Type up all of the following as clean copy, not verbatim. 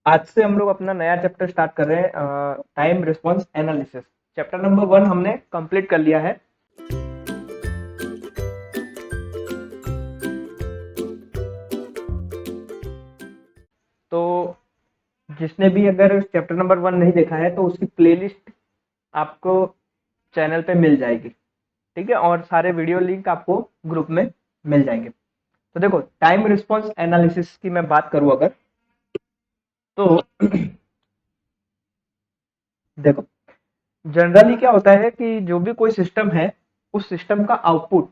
आज से हम लोग अपना नया चैप्टर स्टार्ट कर रहे हैं, time response analysis. Chapter number 1 हमने कंप्लीट कर लिया है। तो जिसने भी अगर चैप्टर नंबर 1 नहीं देखा है तो उसकी प्लेलिस्ट आपको चैनल पे मिल जाएगी, ठीक है। और सारे वीडियो लिंक आपको ग्रुप में मिल जाएंगे। तो देखो, टाइम रिस्पॉन्स एनालिसिस की मैं बात करूं अगर, तो देखो, जनरली क्या होता है कि जो भी कोई सिस्टम है, उस सिस्टम का आउटपुट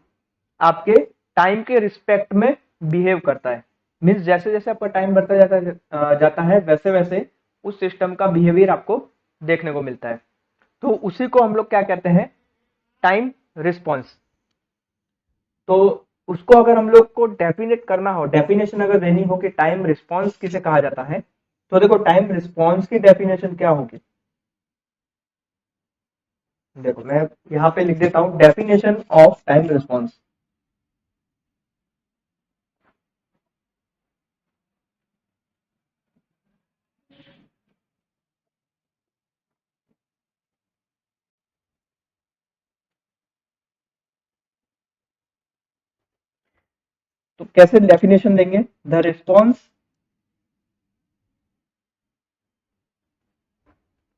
आपके टाइम के रिस्पेक्ट में बिहेव करता है। मीन्स जैसे जैसे आपका टाइम बढ़ता जाता है, वैसे वैसे उस सिस्टम का बिहेवियर आपको देखने को मिलता है। तो उसी को हम लोग क्या कहते हैं, टाइम रिस्पॉन्स। तो उसको अगर हम लोग को डेफिनेट करना हो, डेफिनेशन अगर देनी हो कि टाइम रिस्पॉन्स किसे कहा जाता है, तो देखो टाइम रिस्पॉन्स की डेफिनेशन क्या होगी। देखो मैं यहाँ पे लिख देता हूँ, डेफिनेशन ऑफ टाइम रिस्पॉन्स। तो कैसे डेफिनेशन देंगे, the response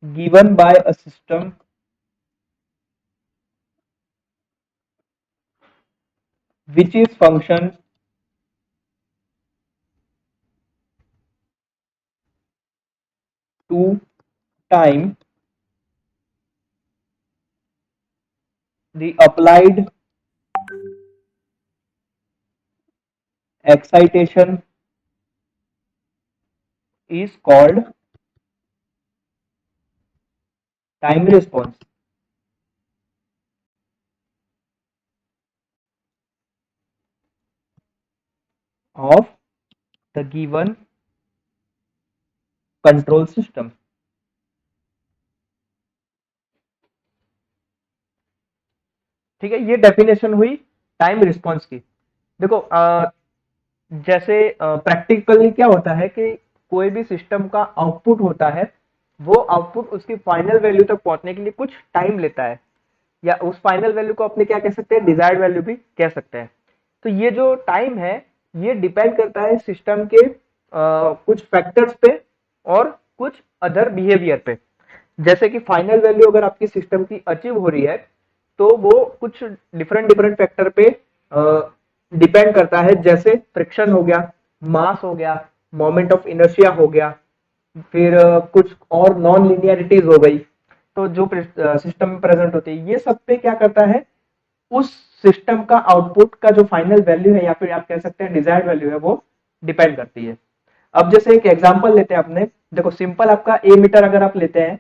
given by a system which is function to time, the applied excitation is called time response of the given control system। ठीक है, ये डेफिनेशन हुई टाइम रिस्पॉन्स की। देखो जैसे प्रैक्टिकली क्या होता है कि कोई भी सिस्टम का आउटपुट होता है, वो आउटपुट उसकी फाइनल वैल्यू तक पहुंचने के लिए कुछ टाइम लेता है, या उस फाइनल वैल्यू को अपने क्या कह सकते हैं, डिजायर्ड वैल्यू भी कह सकते हैं। तो ये जो टाइम है, ये डिपेंड करता है सिस्टम के कुछ फैक्टर्स पे और कुछ अदर बिहेवियर पे। जैसे कि फाइनल वैल्यू अगर आपकी सिस्टम की अचीव हो रही है, तो वो कुछ डिफरेंट डिफरेंट फैक्टर पे डिपेंड करता है। जैसे फ्रिक्शन हो गया, मास हो गया, मोमेंट ऑफ इनर्शिया हो गया, फिर कुछ और नॉन लिनियरिटीज हो गई। तो जो सिस्टम में प्रेजेंट होती है, ये सब पे क्या करता है, उस सिस्टम का आउटपुट का जो फाइनल वैल्यू है, या फिर आप कह सकते हैं डिजायर्ड वैल्यू है, वो डिपेंड करती है। अब जैसे एक एग्जांपल लेते हैं अपने, देखो सिंपल आपका ए मीटर अगर आप लेते हैं,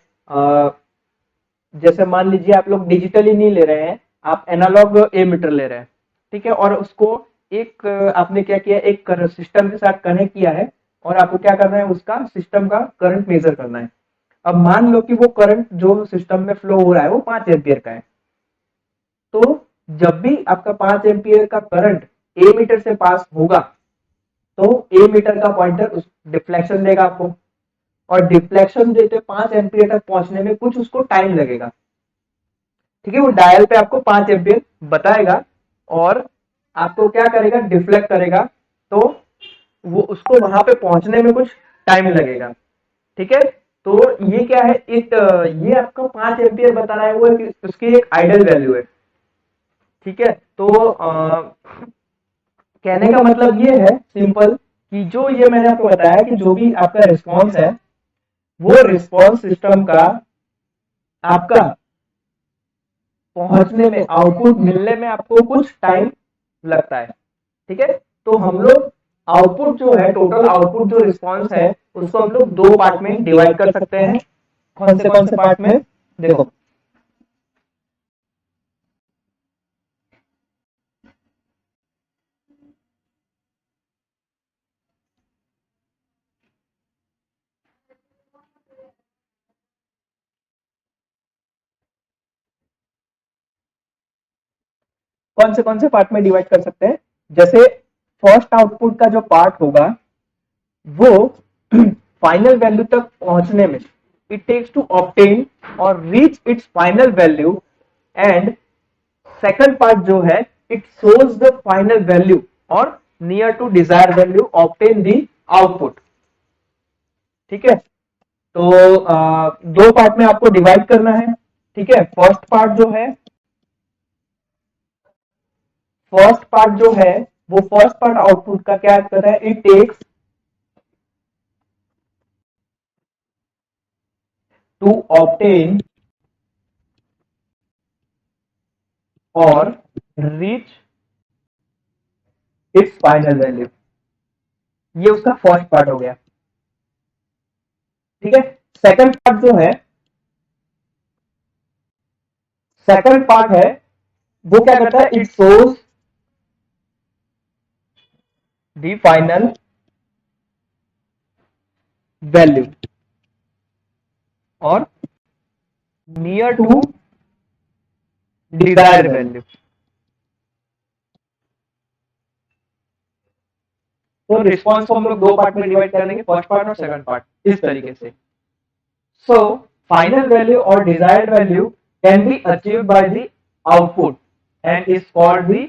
जैसे मान लीजिए आप लोग डिजिटली नहीं ले रहे हैं, आप एनालॉग ए मीटर ले रहे हैं, ठीक है। और उसको एक आपने क्या किया, एक सिस्टम के साथ कनेक्ट किया है, और आपको क्या करना है, उसका सिस्टम का करंट मेजर करना है। अब मान लो कि वो करंट जो सिस्टम में फ्लो हो रहा है वो 5 एम्पियर का है। तो जब भी आपका 5 एम्पियर का करंट ए मीटर से पास होगा, तो ए मीटर का पॉइंटर उस डिफ्लेक्शन देगा आपको, और डिफ्लेक्शन देते 5 एम्पियर तक पहुंचने में कुछ उसको टाइम लगेगा, ठीक है। वो डायल पे आपको 5 एम्पियर बताएगा, और आपको क्या करेगा, डिफ्लेक्ट करेगा। तो वो उसको वहां पे पहुंचने में कुछ टाइम लगेगा, ठीक है। तो ये क्या है, एक ये आपको 5 एम्पियर बता रहा है, वो उसकी एक आइडल वैल्यू है, ठीक है। तो कहने का मतलब ये है सिंपल, कि जो ये मैंने आपको बताया कि जो भी आपका रिस्पॉन्स है, वो रिस्पॉन्स सिस्टम का आपका पहुंचने में, आउटपुट मिलने में आपको कुछ टाइम लगता है, ठीक है। तो हम लोग आउटपुट जो है, टोटल आउटपुट जो रिस्पॉन्स है, उसको हम लोग दो पार्ट में डिवाइड कर सकते हैं। कौन से पार्ट में, देखो कौन से पार्ट में डिवाइड कर सकते हैं। जैसे फर्स्ट आउटपुट का जो पार्ट होगा, वो फाइनल वैल्यू तक पहुंचने में, इट टेक्स टू ऑब्टेन और reach its final value, and second part जो है, it shows the final value और near to desire value obtain the output. ठीक है, तो दो पार्ट में आपको डिवाइड करना है। ठीक है, फर्स्ट पार्ट जो है वो फर्स्ट पार्ट आउटपुट का क्या करता है, इट टेक्स टू ऑब्टेन और रीच इट्स फाइनल वैल्यू। ये उसका फर्स्ट पार्ट हो गया। ठीक है, सेकंड पार्ट जो है, सेकंड पार्ट है वो क्या करता है, it shows the final value और नियर टू डिजायर्ड वैल्यू। तो रिस्पॉन्स को हम लोग दो पार्ट में डिवाइड करेंगे, फर्स्ट पार्ट और सेकंड पार्ट, इस तरीके से। सो फाइनल वैल्यू और desired value can be achieved by the output and is called the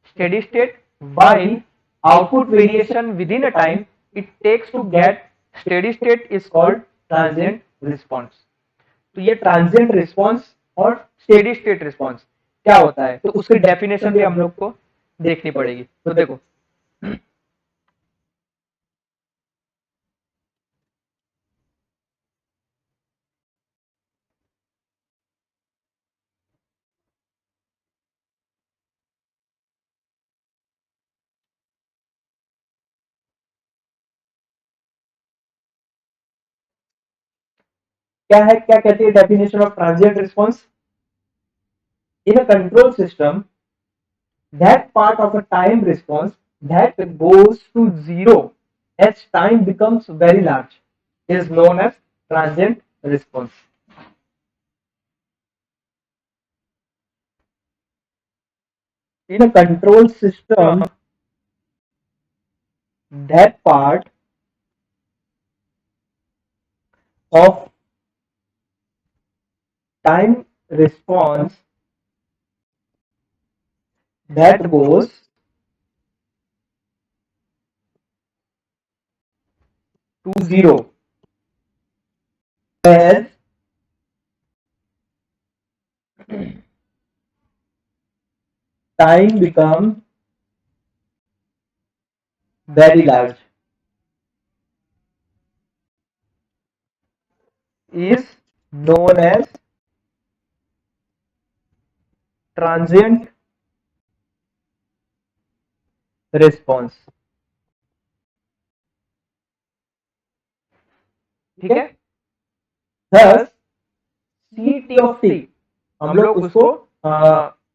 steady state. While output variation within a time it takes to get steady state is called transient response. तो ये transient response और steady state response क्या होता है, तो उसकी definition भी हम लोग को देखनी पड़ेगी। तो देखो, क्या है, क्या कहती है definition of transient response? In a control system, that part of a time response that goes to zero as time becomes very large is known as transient response. In a control system, that part of time response that goes to zero as time becomes very large is known as transient response. ठीक है, thus ct of t हम लोग उसको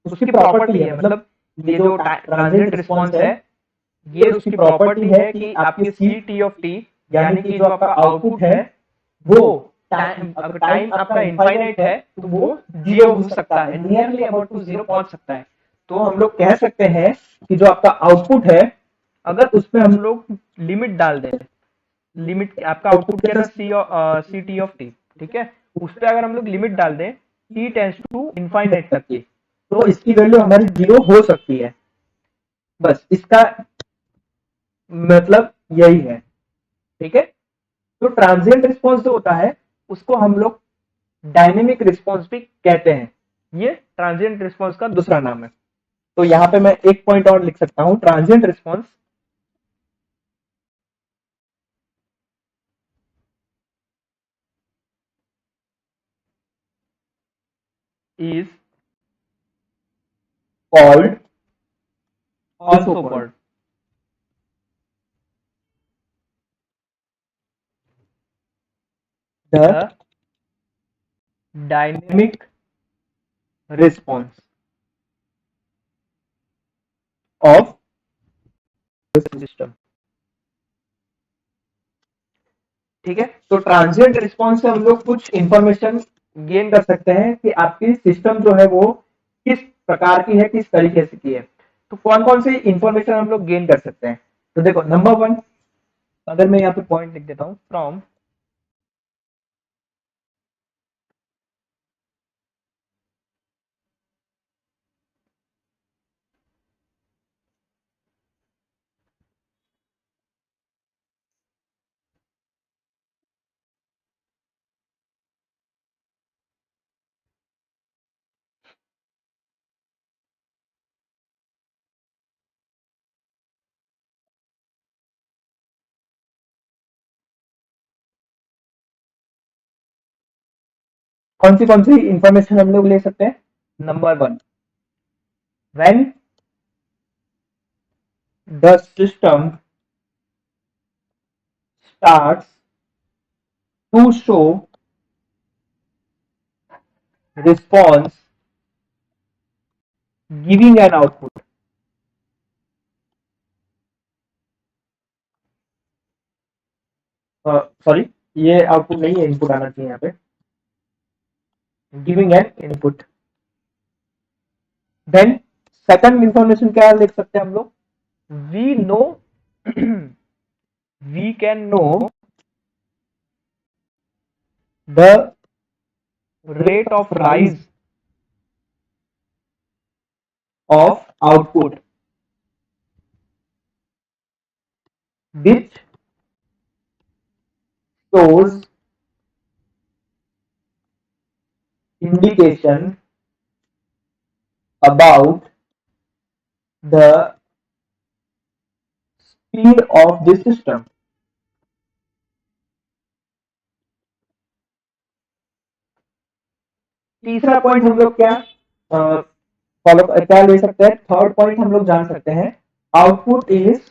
उसकी property है, मतलब ये जो ट्रांजिएंट रिस्पॉन्स है ये उसकी प्रॉपर्टी है कि आपकी ct ऑफ t यानी कि जो आपका आउटपुट है वो अगर टाइम आपका इनफाइनाइट है तो वो जीरो हो सकता है, नियरली अबाउट टू जीरो पहुंच सकता है। तो हम लोग कह सकते हैं कि जो आपका आउटपुट है अगर उसमें हम लोग लिमिट डाल दें, लिमिट आपका आउटपुट क्या था, सी टी ऑफ टी, ठीक है, उस पर अगर हम लोग लिमिट डाल दें टी टेंस टू इनफाइनाइट तक की, तो इसकी वैल्यू हमारी जीरो हो सकती है। बस इसका मतलब यही है। ठीक है, तो ट्रांजिएंट रिस्पॉन्स जो होता है उसको हम लोग डायनेमिक रिस्पॉन्स भी कहते हैं। ये ट्रांजिएंट रिस्पॉन्स का दूसरा नाम है। तो यहां पे मैं एक पॉइंट और लिख सकता हूं, transient response is called, also called the dynamic response of the system। ठीक है, तो ट्रांजिएंट रिस्पॉन्स से हम लोग कुछ इंफॉर्मेशन गेन कर सकते हैं कि आपकी सिस्टम जो है वो किस प्रकार की है, किस तरीके से की है। तो कौन कौन सी इंफॉर्मेशन हम लोग गेन कर सकते हैं, तो देखो, नंबर वन, अगर मैं यहाँ पे पॉइंट लिख देता हूँ, फ्रॉम कौन सी इंफॉर्मेशन हम लोग ले सकते हैं? Number one, when the system starts to show response giving an output. Sorry, ये आउटपुट नहीं है, इनपुट आना चाहिए यहाँ पे, giving an input. Then second information क्या लिख सकते हैं हम लोग? We know we can know the rate of rise of output which shows indication about the speed of the system। तीसरा पॉइंट हम लोग क्या फॉलो क्या ले सकते हैं? थर्ड पॉइंट हम लोग जान सकते हैं, आउटपुट इज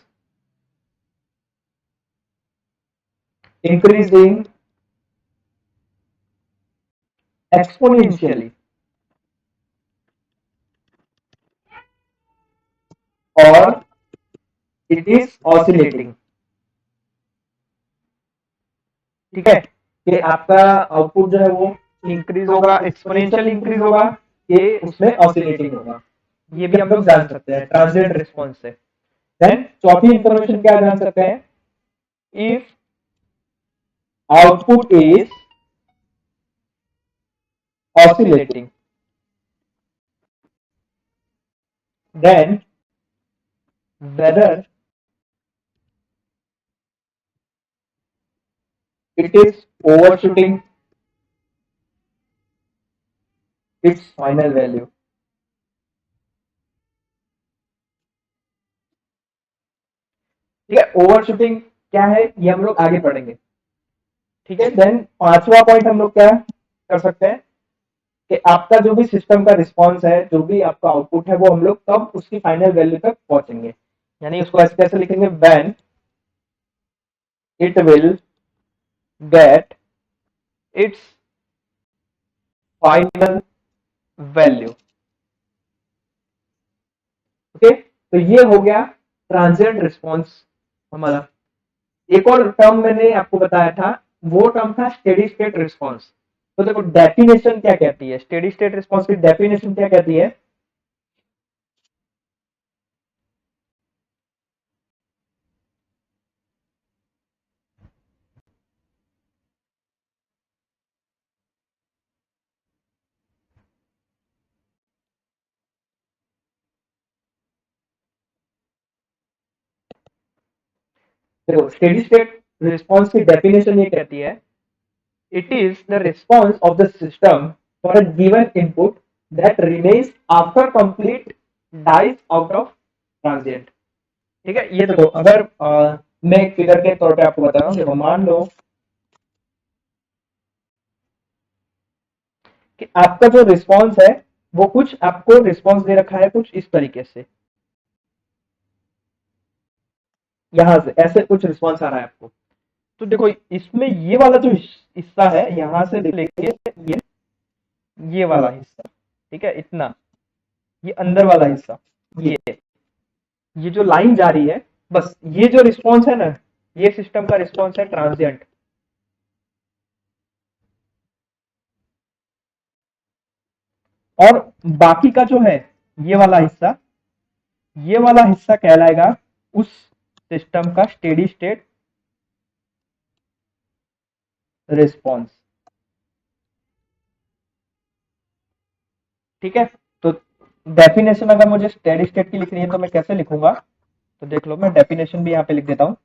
इंक्रीजिंग एक्सपोनेंशियली और इट इज ऑसिलेटिंग। ठीक है, कि आपका आउटपुट जो है वो इंक्रीज होगा, एक्सपोनेंशियल इंक्रीज होगा, ये उसमें ऑसिलेटिंग होगा। ये भी हम लोग जान सकते हैं ट्रांजिएंट रिस्पॉन्स से। देन चौथी इंफॉर्मेशन क्या जान सकते हैं? If output is oscillating then whether it is overshooting its final value। ठीक है, ओवरशूटिंग क्या है ये हम लोग आगे पढ़ेंगे। ठीक है, देन पांचवा पॉइंट हम लोग क्या कर सकते हैं कि आपका जो भी सिस्टम का रिस्पांस है, जो भी आपका आउटपुट है, वो हम लोग कब उसकी फाइनल वैल्यू तक पहुंचेंगे, यानी उसको ऐसे कैसे लिखेंगे? When it will get it's final value. Okay, तो ये हो गया ट्रांजिएंट रिस्पांस हमारा। एक और टर्म मैंने आपको बताया था, वो टर्म था स्टेडी स्टेट रिस्पांस। तो देखो डेफिनेशन क्या कहती है, स्टेडी स्टेट रिस्पांस की डेफिनेशन क्या कहती है? देखो स्टेडी स्टेट रिस्पांस की डेफिनेशन ये कहती है, it is the response of the system for a given input that remains after complete dies out of transient. ठीक है, ये देखो अगर मैं एक फिगर के तौर पे आपको बता रहा हूँ, देखो मान लो कि आपका जो रिस्पांस है वो कुछ आपको रिस्पांस दे रखा है कुछ इस तरीके से, यहां से ऐसे कुछ रिस्पांस आ रहा है आपको। तो देखो इसमें ये वाला जो हिस्सा है यहां से लेके ये वाला हिस्सा, ठीक है, इतना ये अंदर वाला हिस्सा, ये जो लाइन जा रही है, बस ये जो रिस्पांस है ना, ये सिस्टम का रिस्पांस है ट्रांजिएंट। और बाकी का जो है ये वाला हिस्सा, ये वाला हिस्सा कहलाएगा उस सिस्टम का स्टेडी स्टेट रिस्पांस। ठीक है, तो डेफिनेशन अगर मुझे स्टेडी स्टेट की लिखनी है तो मैं कैसे लिखूंगा? तो देख लो, मैं डेफिनेशन भी यहाँ पे लिख देता हूं।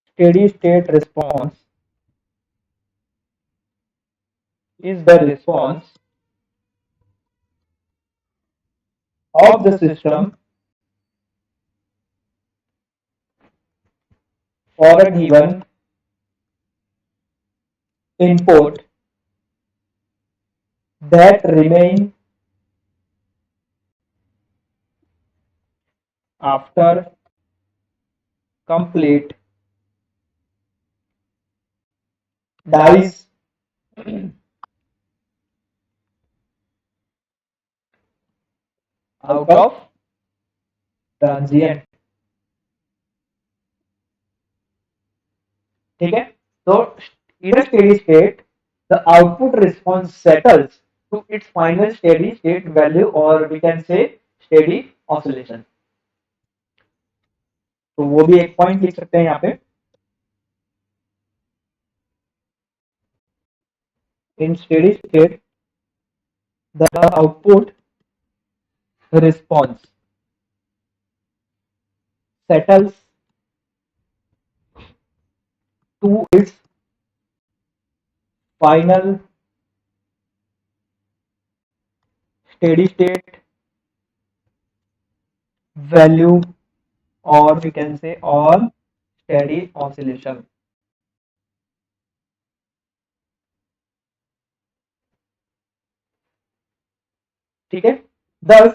Steady state response is the response of the system for a given input that remain after complete dies out of transient. ठीक है, तो in a steady state the output response settles to its final steady state value or we can say steady oscillation. तो वो भी एक point लिख सकते हैं यहाँ पे. In steady state the output response settles to its final steady state value or we can say or steady oscillation. ठीक है, thus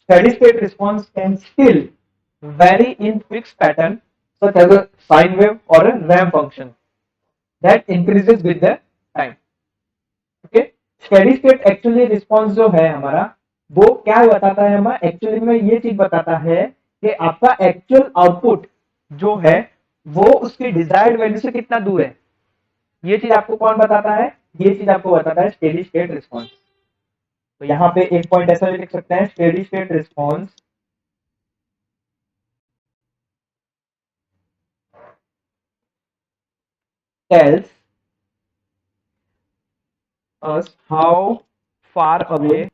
steady state response can still vary in fixed pattern such as a sine wave or a ramp function that increases with the time. Okay, steady state actually response जो है हमारा वो क्या बताता है, हमारा एक्चुअली में ये चीज बताता है कि आपका एक्चुअल आउटपुट जो है वो उसकी डिजायर्ड वैल्यू से कितना दूर है. ये चीज आपको कौन बताता है, ये चीज आपको बताता है स्टेडी स्टेट रिस्पॉन्स. तो यहाँ पे एक पॉइंट ऐसा भी लिख सकते हैं, steady state response tells us how far away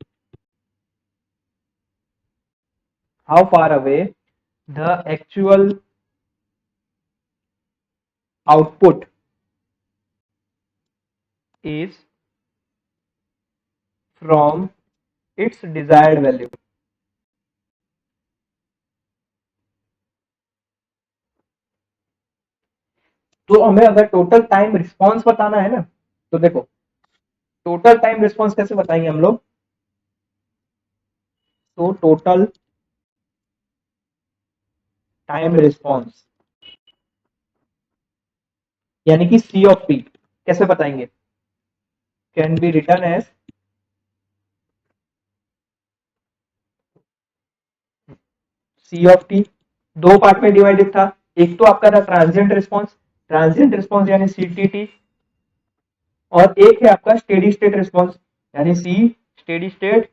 the actual output is from its desired value. तो हमें अगर टोटल टाइम रिस्पॉन्स बताना है ना, तो देखो टोटल टाइम रिस्पॉन्स कैसे बताएंगे हम लोग. तो टोटल टाइम रिस्पॉन्स यानी कि सी ऑफ टी कैसे बताएंगे, can be return as C of T. दो पार्ट में डिवाइडेड था, एक तो आपका था ट्रांजिएंट रिस्पॉन्स यानी सीटीटी, और एक है आपका स्टेडी स्टेट रिस्पॉन्स यानी सी स्टेडी स्टेट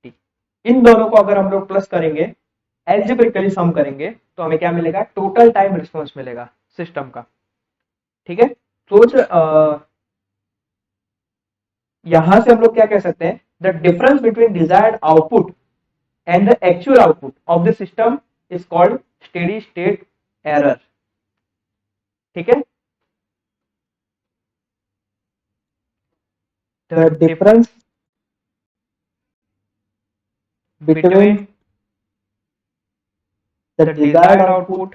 टी. इन दोनों को अगर हम लोग प्लस करेंगे, एल्जेब्रिकली सम करेंगे, तो हमें क्या मिलेगा, टोटल टाइम रिस्पॉन्स मिलेगा सिस्टम का. ठीक है, तो यहां से हम लोग क्या कह सकते हैं, the difference between desired output and the actual output of the system is called steady state error. ठीक है, the difference between the desired output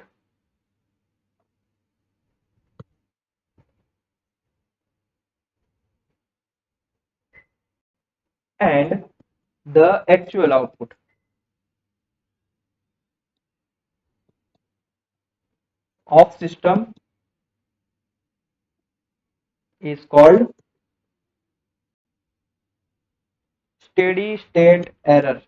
and the actual output of system is called steady state error.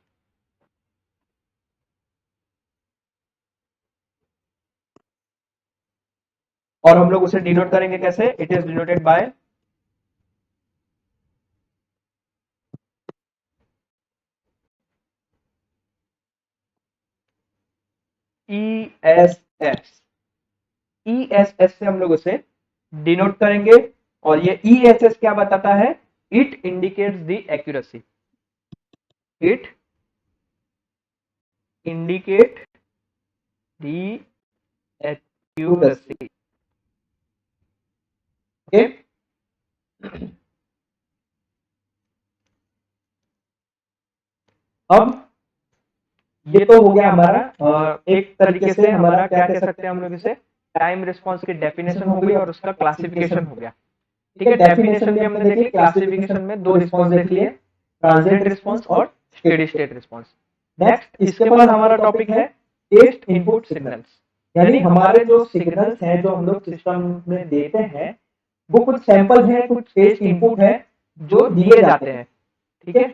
और हम लोग उसे denote करेंगे कैसे, it is denoted by ESS. ESS से हम लोग उसे डिनोट करेंगे, और ये ESS क्या बताता है, it indicates the accuracy. It indicate the accuracy. Okay, अब ये तो हो गया हमारा एक तरीके से हमारा क्या कह सकते हैं हम लोग इसे, टाइम रिस्पॉन्स की डेफिनेशन हो गई और उसका क्लासिफिकेशन हो गया। ठीक है, डेफिनेशन भी हमने देख ली, क्लासिफिकेशन में दो रिस्पॉन्स देख लिए, ट्रांजिएंट रिस्पॉन्स और स्टेडी स्टेट रिस्पॉन्स। नेक्स्ट इसके बाद हमारा टॉपिक है टेस्ट इनपुट सिग्नल्स, यानी हमारे जो सिग्नल्स हैं जो हम लोग सिस्टम में देते हैं वो कुछ सैंपल है, कुछ टेस्ट इनपुट है जो दिए जाते हैं। ठीक है,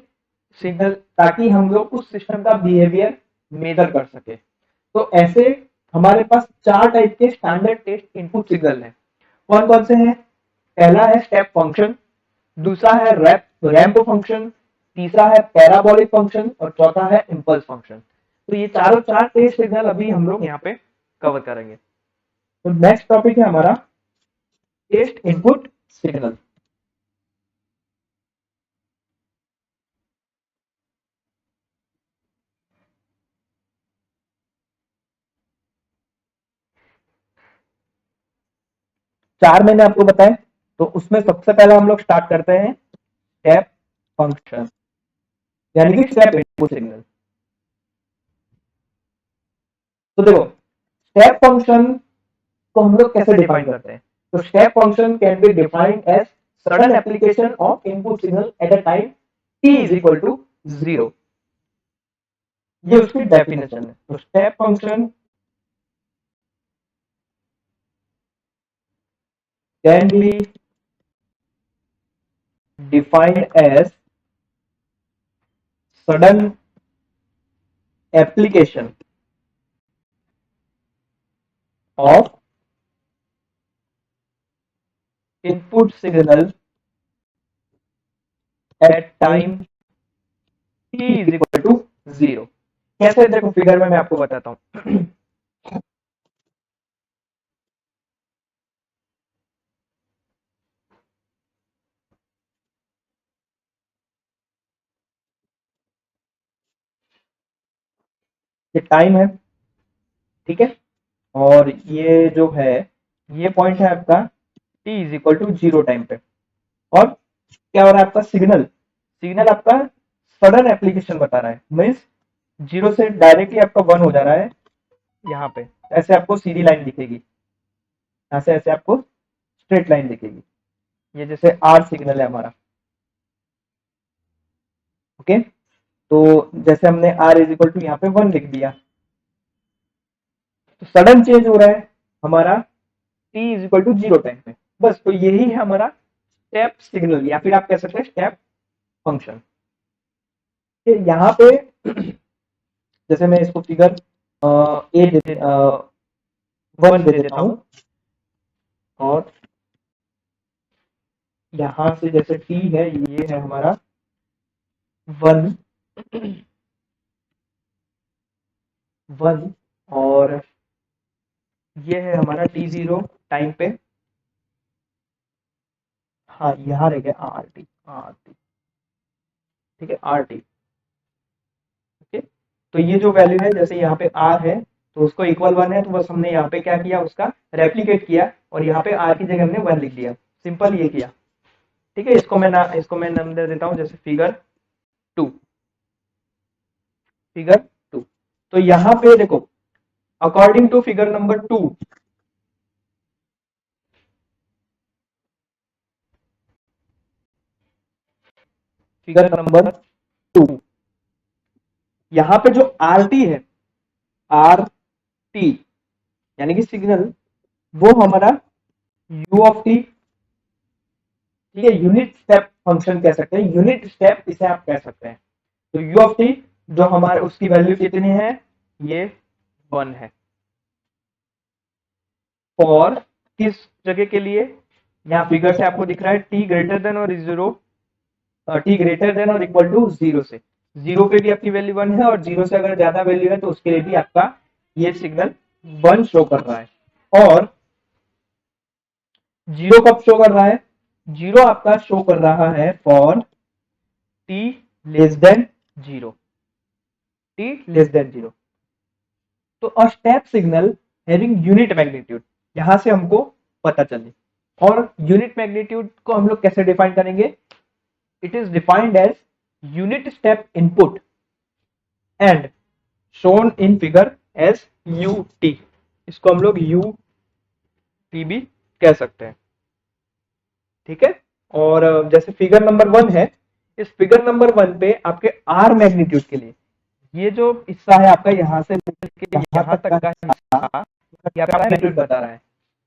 सिग्नल, ताकि हम लोग उस सिस्टम का बिहेवियर मेजर कर सके। तो ऐसे हमारे पास चार टाइप के स्टैंडर्ड टेस्ट इनपुट सिग्नल हैं। कौन कौन से हैं? पहला है स्टेप फंक्शन, दूसरा है रैंप फंक्शन, तीसरा है पैराबोलिक फंक्शन और चौथा है इंपल्स फंक्शन। तो ये चारों चार टेस्ट सिग्नल अभी हम लोग यहाँ पे कवर करेंगे। तो नेक्स्ट टॉपिक है हमारा टेस्ट इनपुट सिग्नल। चार मैंने आपको बताए, तो उसमें सबसे पहला हम लोग स्टार्ट करते हैं स्टेप फंक्शन, यानी कि स्टेप इनपुट सिग्नल। तो देखो स्टेप फंक्शन को हम लोग कैसे डिफाइन करते हैं? तो step function can be defined as sudden application of input signal at a time t is equal to 0। ये उसकी डेफिनेशन है। तो step function can be defined as sudden application of input signal at time t is equal to 0। कैसे? देखो figure में मैं आपको बताता हूं। ये टाइम है, ठीक है, और ये जो है ये पॉइंट है आपका t is equal to 0 time पे। और क्या हो रहा है आपका सिग्नल, सिग्नल आपका सडन एप्लीकेशन बता रहा है, मीन्स 0 से डायरेक्टली आपका 1 हो जा रहा है। यहाँ पे ऐसे आपको सीधी लाइन दिखेगी, यहाँ से ऐसे आपको स्ट्रेट लाइन दिखेगी। ये जैसे आर सिग्नल है हमारा, ओके। तो जैसे हमने आर इज इक्वल टू यहाँ पे 1 लिख दिया, तो सडन चेंज हो रहा है हमारा t is equal to 0 time पे। बस, तो यही है हमारा स्टेप सिग्नल, या फिर आप कह सकते हैं स्टेप फंक्शन। यहाँ पे जैसे मैं इसको फिगर ए दे 1 दे देता हूं, और यहां से जैसे टी है ये है हमारा 1 1, और ये है हमारा t0 टाइम पे। हाँ यहाँ रह गया आर टी, ठीक है, आर टी, ओके। तो ये जो वैल्यू है, जैसे यहाँ पे आर है तो उसको इक्वल 1 है, तो बस हमने यहाँ पे क्या किया, उसका रेप्लीकेट किया और यहाँ पे आर की जगह हमने 1 लिख दिया, सिंपल ये किया। ठीक है, इसको मैं नाम दे देता हूँ जैसे फिगर 2, फिगर 2। तो यहाँ पे देखो according to figure number 2, figure number 2, यहाँ पे जो आर टी है, आर टी यानी कि सिग्नल, वो हमारा यू ऑफ टी, ठीक है, यूनिट स्टेप फंक्शन कह सकते हैं, यूनिट स्टेप इसे आप कह सकते हैं। तो यू ऑफ टी जो हमारे उसकी वैल्यू कितनी है, ये 1 है। और किस जगह के लिए, यहाँ फिगर से आपको दिख रहा है टी ग्रेटर देन और 0, टी ग्रेटर देन और इक्वल टू 0 से, 0 पे भी आपकी वैल्यू 1 है और 0 से अगर ज्यादा वैल्यू है तो उसके लिए भी आपका ये सिग्नल 1 शो कर रहा है। और 0 कब शो कर रहा है, 0 आपका शो कर रहा है for t less than 0, t less than 0। तो a step signal having unit magnitude, यहां से हमको पता चले। और यूनिट मैग्नीट्यूड को हम लोग कैसे डिफाइन करेंगे? It is defined as unit step input and shown in figure as u t, इसको हम लोग यू टी भी कह सकते हैं। ठीक है। और जैसे फिगर नंबर 1 है, इस फिगर नंबर 1 पे आपके आर मैग्नीट्यूड के लिए ये जो हिस्सा है आपका यहां से लेकर यहां तक का हिस्सा ये आपका मैग्नीट्यूड बता रहा है।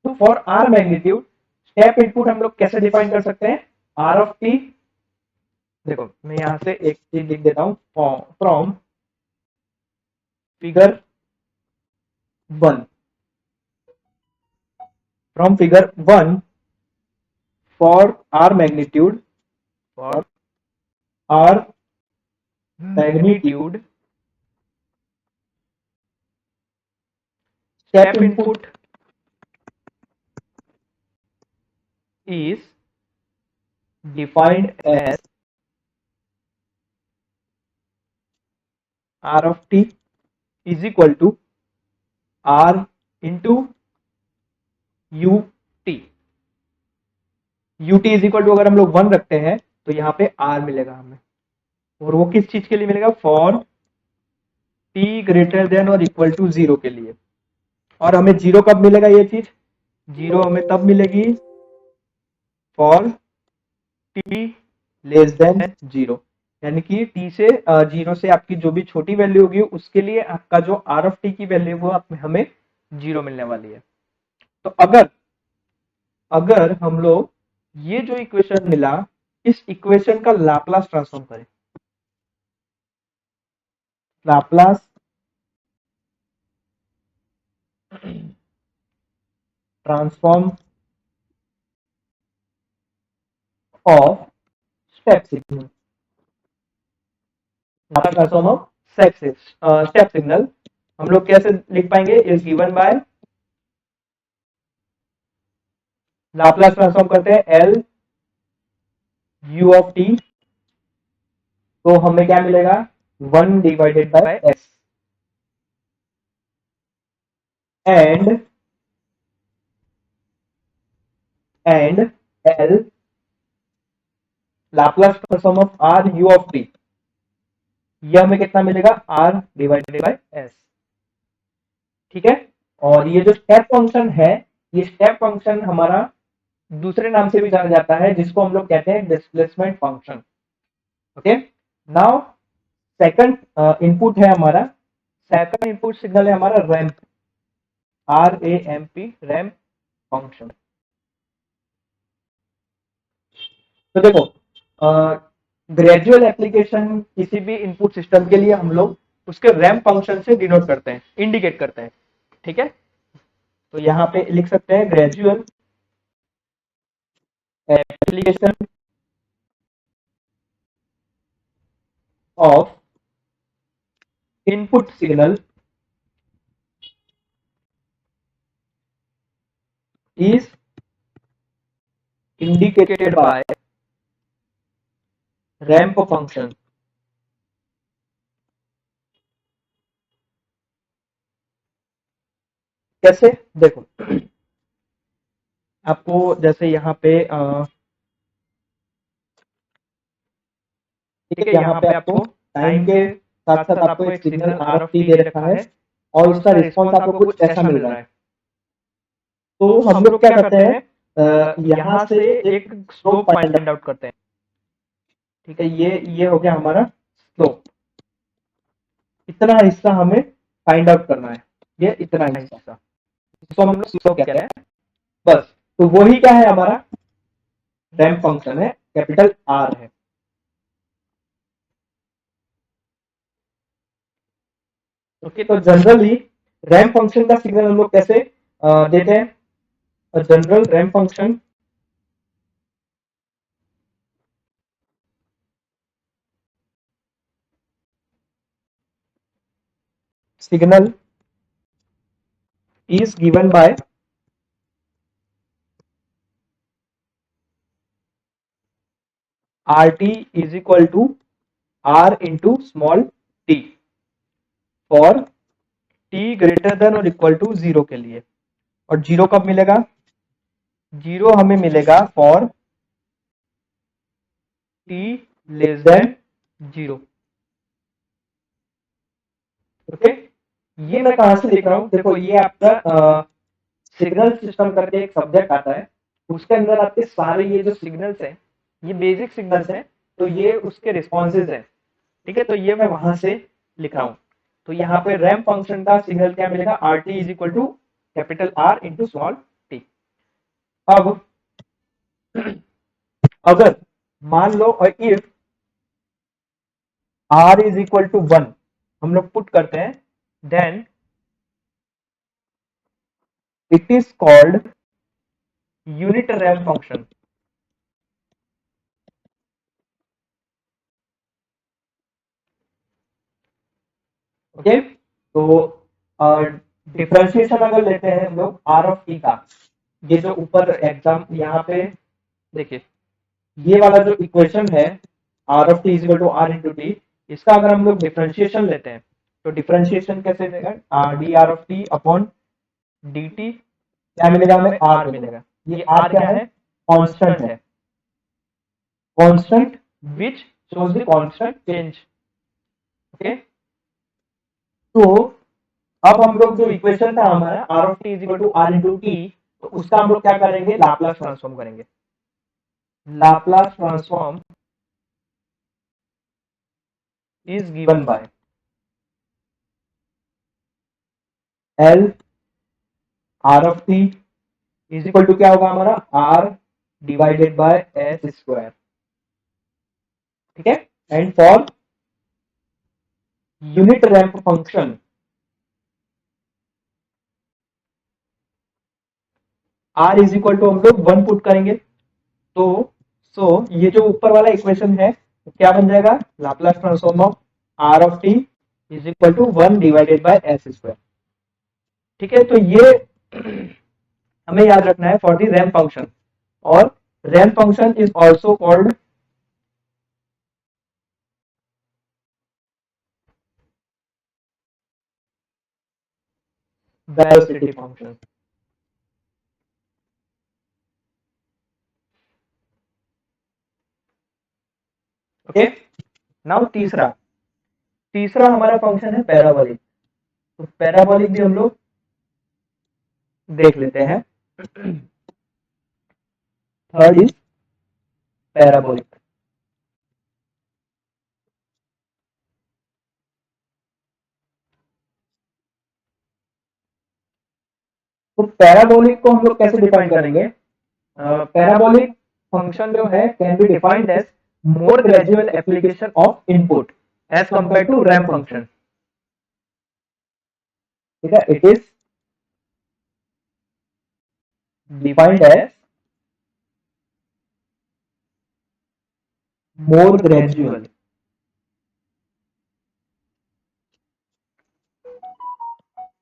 तो for r magnitude step input हम लोग कैसे डिफाइन कर सकते हैं? आर ऑफ टी, देखो मैं यहां से एक चीज लिख देता हूं, from figure 1, from figure 1 for R magnitude, for R magnitude, step input is defined as R of t is equal to R into ut. ut is equal to अगर हम लोग 1 रखते हैं तो यहाँ पे R मिलेगा हमें, और वो किस चीज के लिए मिलेगा? फॉर t ग्रेटर देन और इक्वल टू 0 के लिए। और हमें 0 कब मिलेगा? ये चीज 0 हमें तब मिलेगी फॉर t लेस देन 0, यानी कि t से 0 से आपकी जो भी छोटी वैल्यू होगी उसके लिए आपका जो r ऑफ t की वैल्यू वो हमें 0 मिलने वाली है। तो अगर हम लोग ये जो इक्वेशन मिला इस इक्वेशन का लाप्लास ट्रांसफॉर्म करें, Laplace transform of step signal, Laplace transform of step signal हम लोग कैसे लिख पाएंगे? Is given by Laplace transform करते हैं एल यू ऑफ टी, तो हमें क्या मिलेगा? 1 divided by s and L Laplace transform of r u of t, ये हमें कितना मिलेगा? R divided by s. ठीक है। और ये जो स्टेप फंक्शन है, ये स्टेप फंक्शन हमारा दूसरे नाम से भी जाना जाता है जिसको हम लोग कहते हैं displacement function. Okay, now second input है हमारा, सेकंड इनपुट सिग्नल है हमारा ramp, R A M P, ramp function. तो देखो ग्रेजुअल एप्लीकेशन किसी भी इनपुट सिस्टम के लिए हम लोग उसके रैंप फंक्शन से डिनोट करते हैं, इंडिकेट करते हैं। ठीक है, तो यहां पे लिख सकते हैं gradual application of input signal is indicated by ramp function। कैसे? देखो आपको जैसे यहाँ पे ठीक है, यहाँ पे आपको टाइम के साथ साथ आपको एक सिग्नल आर ऑफ टी दे रखा है और उसका रिस्पॉन्स आपको कुछ ऐसा मिल रहा है। तो हम लोग क्या करते हैं, यहाँ से एक स्लोप फाइंड आउट करते हैं। ठीक है, ये हो गया हमारा स्लोप, इतना हिस्सा हमें फाइंड आउट करना है, ये इतना हिस्सा, इसको हम लोग स्लोप कहते हैं। बस, तो वही क्या है हमारा रैंप फंक्शन है, कैपिटल आर है। ओके, तो जनरली रैंप फंक्शन का सिग्नल हम लोग कैसे देते हैं? General ramp function signal is given by RT is equal to R into small t for t greater than और इक्वल टू 0 के लिए। और 0 कब मिलेगा? 0 हमें मिलेगा for t less than 0। Okay, ये मैं कहाँ से लिख रहा हूँ, देखो ये आपका सिग्नल सिस्टम करके एक सब्जेक्ट आता है, उसके अंदर आपके सारे ये जो सिग्नल्स हैं, ये बेसिक सिग्नल्स हैं, तो ये उसके रिस्पॉन्सेज हैं, ठीक है, तो ये मैं वहां से लिख रहा हूँ। तो यहाँ पे रैंप फंक्शन का सिग्नल क्या मिलेगा, R T is equal to capital R into small T. अब अगर मान लो if R is equal to 1 हम लोग पुट करते हैं, then it is called unit ramp function. Okay, तो डिफरेंशिएशन अगर लेते हैं हम लोग आर ऑफ टी का, ये जो ऊपर एग्जाम यहाँ पे देखिए, ये वाला जो इक्वेशन है r of t is equal to r into t, इसका अगर हम लोग डिफरेंशिएशन लेते हैं तो डिफरेंशिएशन कैसे देगा, D R of T upon D T, क्या मिलेगा हमें, आर मिलेगा। ये आर क्या है, कांस्टेंट है, constant which shows the constant change. Okay, तो अब हम लोग जो इक्वेशन था हमारा r of t is equal to r into t, तो उसका हम लोग क्या करेंगे, लाप्लास ट्रांसफॉर्म करेंगे। Laplace transform is given by L R of t is equal to क्या होगा हमारा, R divided by s square, ठीक है। And for unit ramp function R is equal to हम लोग 1 पुट करेंगे, तो ये जो ऊपर वाला इक्वेशन है क्या बन जाएगा, Laplace transform of R of t is equal to 1 divided by s square, ठीक है। तो ये हमें याद रखना है फॉर द रैंप फंक्शन, और ramp function is also called velocity function. Okay, now तीसरा हमारा फंक्शन है पैराबोलिक। तो पैराबोलिक भी हम लोग देख लेते हैं। Third is parabolic. तो पैराबोलिक को हम लोग कैसे डिफाइन करेंगे, पैराबोलिक फंक्शन जो है can be defined as more gradual application of input as compare to ramp function, ठीक है। It is defined as more gradual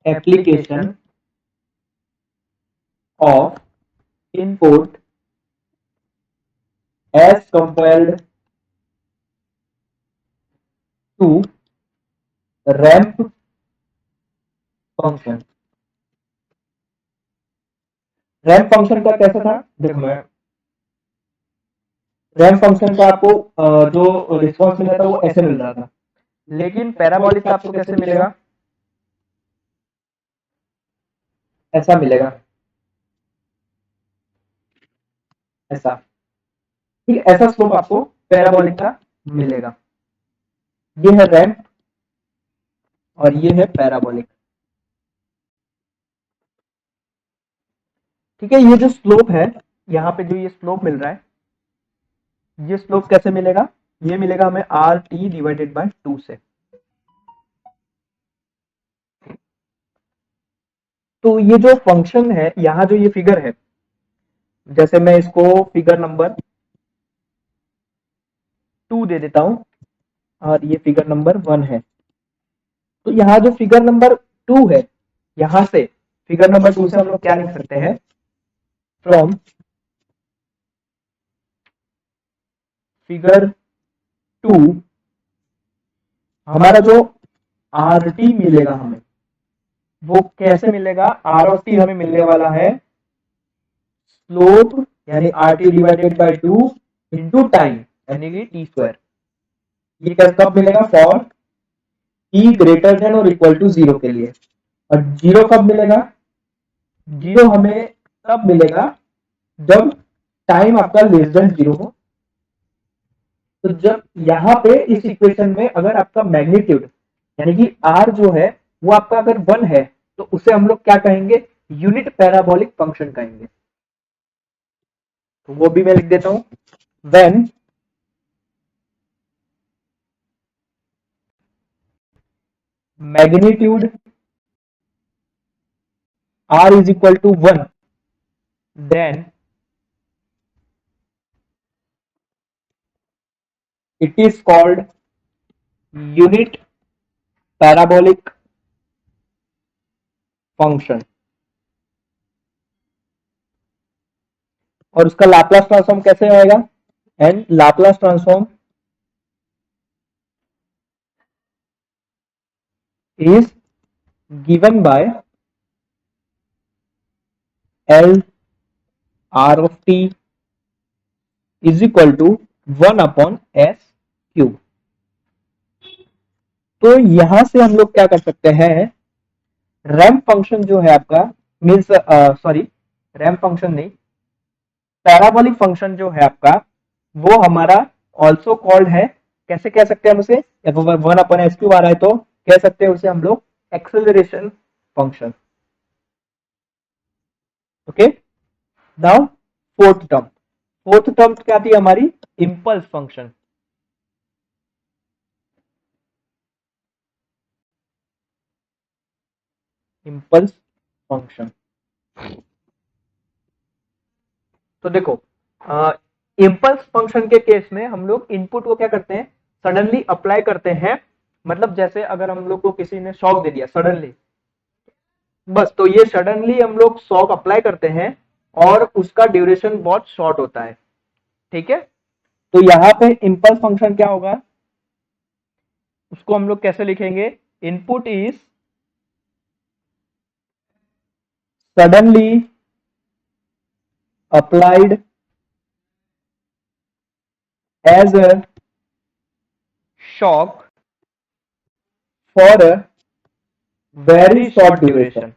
application of input as compared to ramp function। Ramp function का कैसा था, देखो मैं ramp function का आपको जो रिस्पॉन्स मिला था वो ऐसे मिल रहा था, लेकिन पैराबोलिक का आपको कैसे मिलेगा, ऐसा मिलेगा, ऐसा, ठीक है। ऐसा स्लोप आपको पैराबोलिक का मिलेगा। ये है रैंप और ये है पैराबोलिक, ठीक है। ये जो स्लोप है, यहाँ पे जो ये स्लोप मिल रहा है, ये स्लोप कैसे मिलेगा, ये मिलेगा हमें आर टी डिवाइडेड बाय 2 से। तो ये जो फंक्शन है, यहाँ जो ये फिगर है, जैसे मैं इसको फिगर नंबर 2 दे देता हूं और ये फिगर नंबर 1 है। तो यहाँ जो फिगर नंबर 2 है, यहां से फिगर नंबर 2 से हम लोग क्या लिख सकते हैं, फ्रॉम फिगर 2 हमारा जो आर टी मिलेगा हमें, वो कैसे मिलेगा, आर ऑफ टी हमें मिलने वाला है स्लोप यानी R T divided by 2 into time यानी कि टी स्क्वायर। ये कब मिलेगा, फॉर t ग्रेटर देन और इक्वल टू 0 के लिए। और 0 कब मिलेगा? 0 हमें तब मिलेगा जब टाइम आपका लेस देन 0 हो। तो जब यहाँ पे इस इक्वेशन में अगर आपका मैग्नीट्यूड यानी कि r जो है वो आपका अगर 1 है तो उसे हम लोग क्या कहेंगे? यूनिट पैराबोलिक फंक्शन कहेंगे। तो वो भी मैं लिख देता हूं, when magnitude r is equal to 1, then it is called unit parabolic function। और उसका लाप्लास ट्रांसफॉर्म कैसे आएगा? And Laplace transform is given by L r of t is equal to 1 upon s cube. तो यहां से हम लोग क्या कर सकते हैं, रैंप फंक्शन जो है आपका मीन्स सॉरी रैंप फंक्शन नहीं, पैराबोलिक फंक्शन जो है आपका वो हमारा ऑल्सो कॉल्ड है, कैसे कह सकते हैं हम उसे? वन अपन एस क्यूब आ रहा है तो कह सकते हैं उसे हम लोग acceleration function. Okay, now fourth term क्या थी हमारी? Impulse function. Impulse function. तो देखो इंपल्स फंक्शन के केस में हम लोग इनपुट को क्या करते हैं? सडनली अप्लाई करते हैं। मतलब जैसे अगर हम लोग को किसी ने शॉक दे दिया सडनली, बस तो ये सडनली हम लोग शॉक अप्लाई करते हैं और उसका ड्यूरेशन बहुत शॉर्ट होता है। ठीक है, तो यहां पे इंपल्स फंक्शन क्या होगा, उसको हम लोग कैसे लिखेंगे? Input is suddenly applied as a shock for a very short duration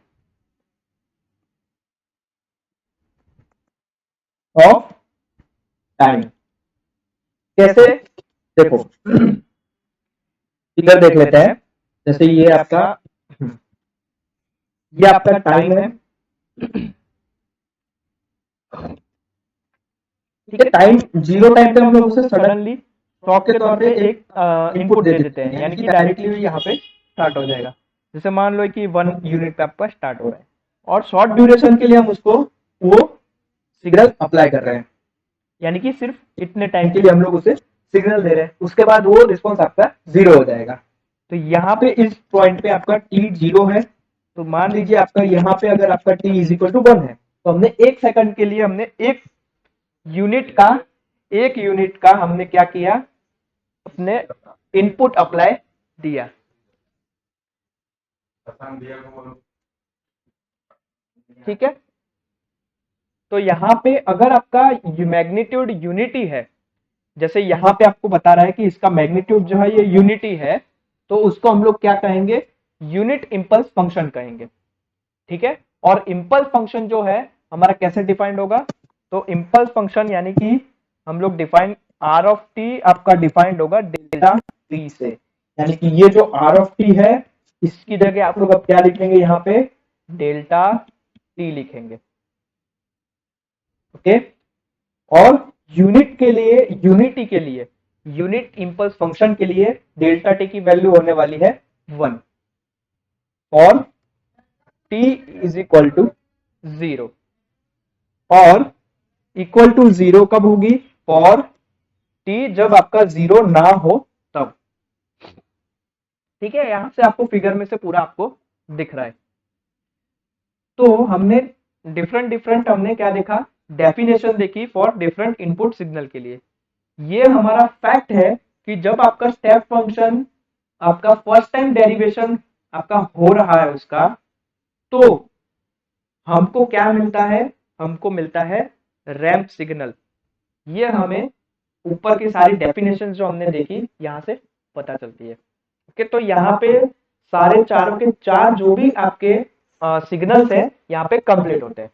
of time। कैसे? देखो फिगर देख लेते हैं। जैसे ये आपका टाइम है। ठीक है, टाइम 0 टाइम पे हम लोग उसे सडनली शॉक के तौर पे एक इनपुट दे देते हैं, यानी कि डायरेक्टली यहाँ पे स्टार्ट हो जाएगा। जैसे मान लो कि 1 यूनिट पे आपका स्टार्ट हो रहा है और शॉर्ट ड्यूरेशन के लिए हम उसको वो सिग्नल अप्लाई कर रहे हैं, यानी कि सिर्फ इतने टाइम के लिए हम लोग उसे सिग्नल दे रहे हैं, उसके बाद वो रिस्पॉन्स आपका 0 हो जाएगा। तो यहाँ पे इस पॉइंट पे आपका t 0 है, तो मान लीजिए आपका यहाँ पे अगर आपका t इज इक्वल टू 1 है तो हमने 1 सेकंड के लिए हमने एक यूनिट का हमने क्या किया? अपने इनपुट अप्लाई दिया। ठीक है, तो यहाँ पे अगर आपका मैग्नीट्यूड यूनिटी है, जैसे यहाँ पे आपको बता रहा है कि इसका मैग्नीट्यूड जो है ये यूनिटी है, तो उसको हम लोग क्या कहेंगे? यूनिट इंपल्स फंक्शन कहेंगे। ठीक है, और इंपल्स फंक्शन जो है हमारा कैसे डिफाइंड होगा? तो इंपल्स फंक्शन यानी कि हम लोग डिफाइन आर ऑफ टी आपका डिफाइंड होगा डेल्टा टी से, यानी कि ये जो आर ऑफ टी है इसकी जगह आप लोग अब क्या लिखेंगे? यहाँ पे डेल्टा टी लिखेंगे। ओके, और यूनिट के लिए यूनिट इंपल्स फंक्शन के लिए डेल्टा टी की वैल्यू होने वाली है 1 और t इज इक्वल टू 0 और इक्वल टू 0 कब होगी? और t जब आपका 0 ना हो तब। ठीक है, यहां से आपको फिगर में से पूरा आपको दिख रहा है। तो हमने डिफरेंट हमने क्या देखा? डेफिनेशन देखी फॉर डिफरेंट इनपुट सिग्नल के लिए। ये हमारा फैक्ट है कि जब आपका स्टेप फंक्शन आपका फर्स्ट टाइम डेरिवेशन आपका हो रहा है उसका, तो हमको क्या मिलता है? हमको मिलता है रैंप सिग्नल। ये हमें ऊपर की सारी डेफिनेशन जो हमने देखी यहां से पता चलती है। ओके, तो यहाँ पे सारे चारों के चार जो भी आपके सिग्नल्स है यहाँ पे कंप्लीट होते हैं।